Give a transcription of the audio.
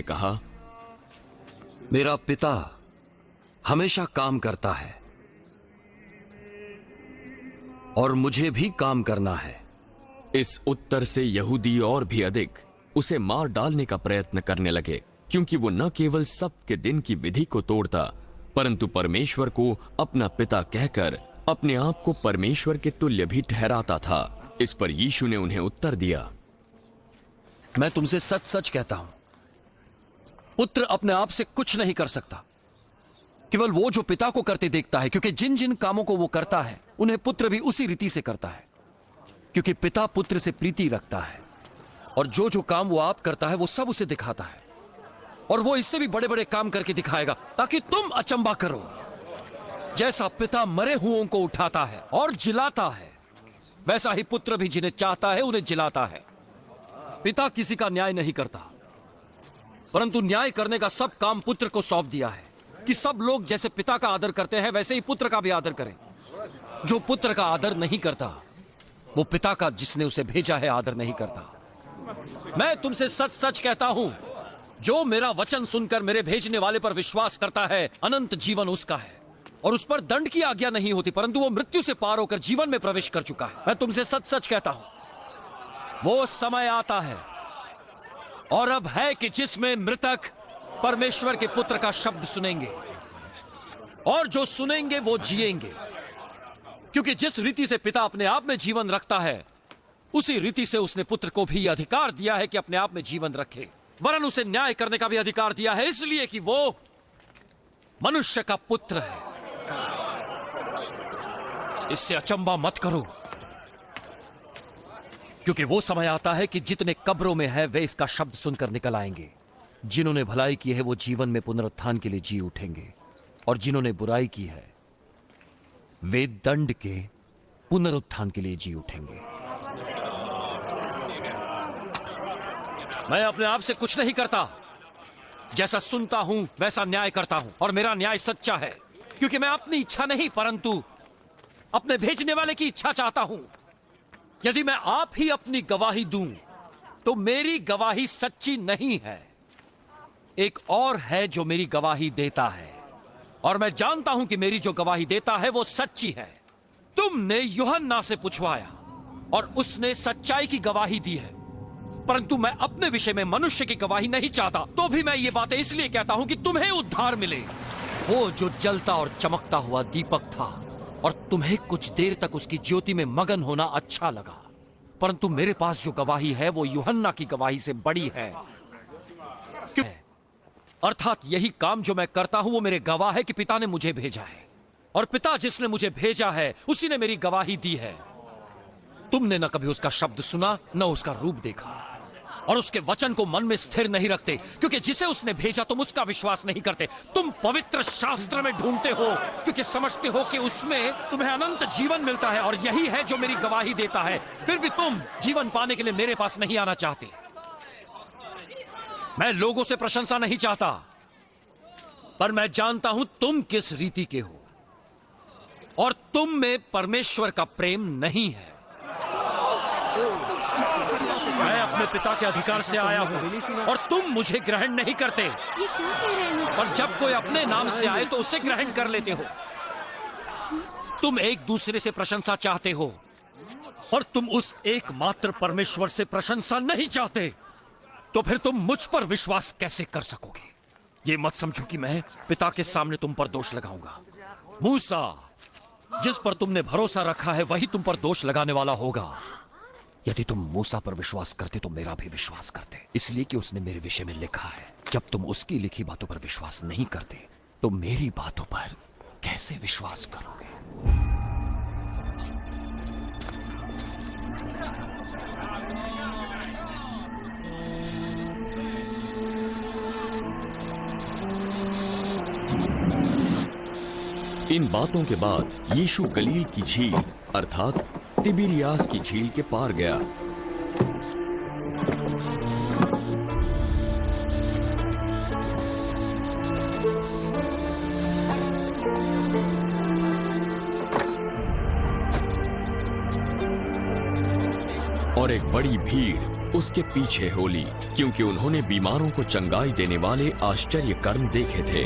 कहा, मेरा पिता हमेशा काम करता है और मुझे भी काम करना है। इस उत्तर से यहूदी और भी अधिक उसे मार डालने का प्रयत्न करने लगे, क्योंकि वो न केवल सब्त दिन की विधि को तोड़ता, परंतु परमेश्वर को अपना पिता कहकर अपने आप को परमेश्वर के तुल्य भी ठहराता था। इस पर यीशु ने उन्हें उत्तर दिया, मैं तुमसे सच सच कहता हूं, पुत्र अपने आप से कुछ नहीं कर सकता, केवल वो जो पिता को करते देखता है, क्योंकि जिन जिन कामों को वो करता है उन्हें पुत्र भी उसी रीति से करता है, क्योंकि पिता पुत्र से प्रीति रखता है। और जो जो काम वो आप करता है वो सब उसे दिखाता है, और वो इससे भी बड़े बड़े काम करके दिखाएगा, ताकि तुम अचंबा करो। जैसा पिता मरे हुओं को उठाता है और जिलाता है, वैसा ही पुत्र भी जिन्हें चाहता है उन्हें जिलाता है। पिता किसी का न्याय नहीं करता, परंतु न्याय करने का सब काम पुत्र को सौंप दिया है, कि सब लोग जैसे पिता का आदर करते हैं वैसे ही पुत्र का भी आदर करें। जो पुत्र का आदर नहीं करता वो पिता का जिसने उसे भेजा है आदर नहीं करता। मैं तुमसे सच सच कहता हूं, जो मेरा वचन सुनकर मेरे भेजने वाले पर विश्वास करता है, अनंत जीवन उसका है, और उस पर दंड की आज्ञा नहीं होती, परंतु वो मृत्यु से पार होकर जीवन में प्रवेश कर चुका है। मैं तुमसे सच सच कहता हूं, वो समय आता है और अब है कि जिसमें मृतक परमेश्वर के पुत्र का शब्द सुनेंगे, और जो सुनेंगे वो जिएंगे, क्योंकि जिस रीति से पिता अपने आप में जीवन रखता है, उसी रीति से उसने पुत्र को भी अधिकार दिया है कि अपने आप में जीवन रखे। वरन उसे न्याय करने का भी अधिकार दिया है, इसलिए कि वो मनुष्य का पुत्र है। इससे अचंबा मत करो, क्योंकि वो समय आता है कि जितने कब्रों में है वे इसका शब्द सुनकर निकल आएंगे। जिन्होंने भलाई की है वो जीवन में पुनरुत्थान के लिए जी उठेंगे, और जिन्होंने बुराई की है वे दंड के पुनरुत्थान के लिए जी उठेंगे। मैं अपने आप से कुछ नहीं करता, जैसा सुनता हूं वैसा न्याय करता हूं, और मेरा न्याय सच्चा है, क्योंकि मैं अपनी इच्छा नहीं परंतु अपने भेजने वाले की इच्छा चाहता हूं। यदि मैं आप ही अपनी गवाही दूं तो मेरी गवाही सच्ची नहीं है, एक और है जो मेरी गवाही देता है, और मैं जानता हूं कि मेरी जो गवाही देता है वो सच्ची है। तुमने यूहन्ना से पूछवाया और उसने सच्चाई की गवाही दी है, परंतु मैं अपने विषय में मनुष्य की गवाही नहीं चाहता। तो भी मैं ये बातें इसलिए कहता हूं कि तुम्हें उद्धार मिले। वो जो जलता और चमकता हुआ दीपक था, और तुम्हें कुछ देर तक उसकी ज्योति में मगन होना अच्छा लगा, परंतु मेरे पास जो गवाही है वो यूहन्ना की गवाही से बड़ी है। अर्थात यही काम जो मैं करता हूं वो मेरे गवाह है कि पिता ने मुझे भेजा है, और पिता जिसने मुझे भेजा है उसी ने मेरी गवाही दी है। तुमने न कभी उसका शब्द सुना न उसका रूप देखा, और उसके वचन को मन में स्थिर नहीं रखते, क्योंकि जिसे उसने भेजा तुम उसका विश्वास नहीं करते। तुम पवित्र शास्त्र में ढूंढते हो, क्योंकि समझते हो कि उसमें तुम्हें अनंत जीवन मिलता है, और यही है जो मेरी गवाही देता है। फिर भी तुम जीवन पाने के लिए मेरे पास नहीं आना चाहते। मैं लोगों से प्रशंसा नहीं चाहता, पर मैं जानता हूं तुम किस रीति के हो, और तुम में परमेश्वर का प्रेम नहीं है। मैं अपने पिता के अधिकार से आया हूं, और तुम मुझे ग्रहण नहीं करते। ये क्या कह रहे हो? और जब कोई अपने नाम से आए तो उसे ग्रहण कर लेते हो। तुम एक दूसरे से प्रशंसा चाहते हो, और तुम उस एकमात्र परमेश्वर से प्रशंसा नहीं चाहते, तो फिर तुम मुझ पर विश्वास कैसे कर सकोगे? ये मत समझो कि मैं पिता के सामने तुम पर दोष लगाऊंगा। मूसा, जिस पर तुमने भरोसा रखा है वही तुम पर दोष लगाने वाला होगा। यदि तुम मूसा पर विश्वास करते तो मेरा भी विश्वास करते, इसलिए कि उसने मेरे विषय में लिखा है। जब तुम उसकी लिखी बातों पर विश्वास नहीं करते तो मेरी बातों पर कैसे विश्वास करोगे? इन बातों के बाद यीशु गलील की झील अर्थात तिबिरियास की झील के पार गया। और एक बड़ी भीड़ उसके पीछे हो ली, क्योंकि उन्होंने बीमारों को चंगाई देने वाले आश्चर्य कर्म देखे थे।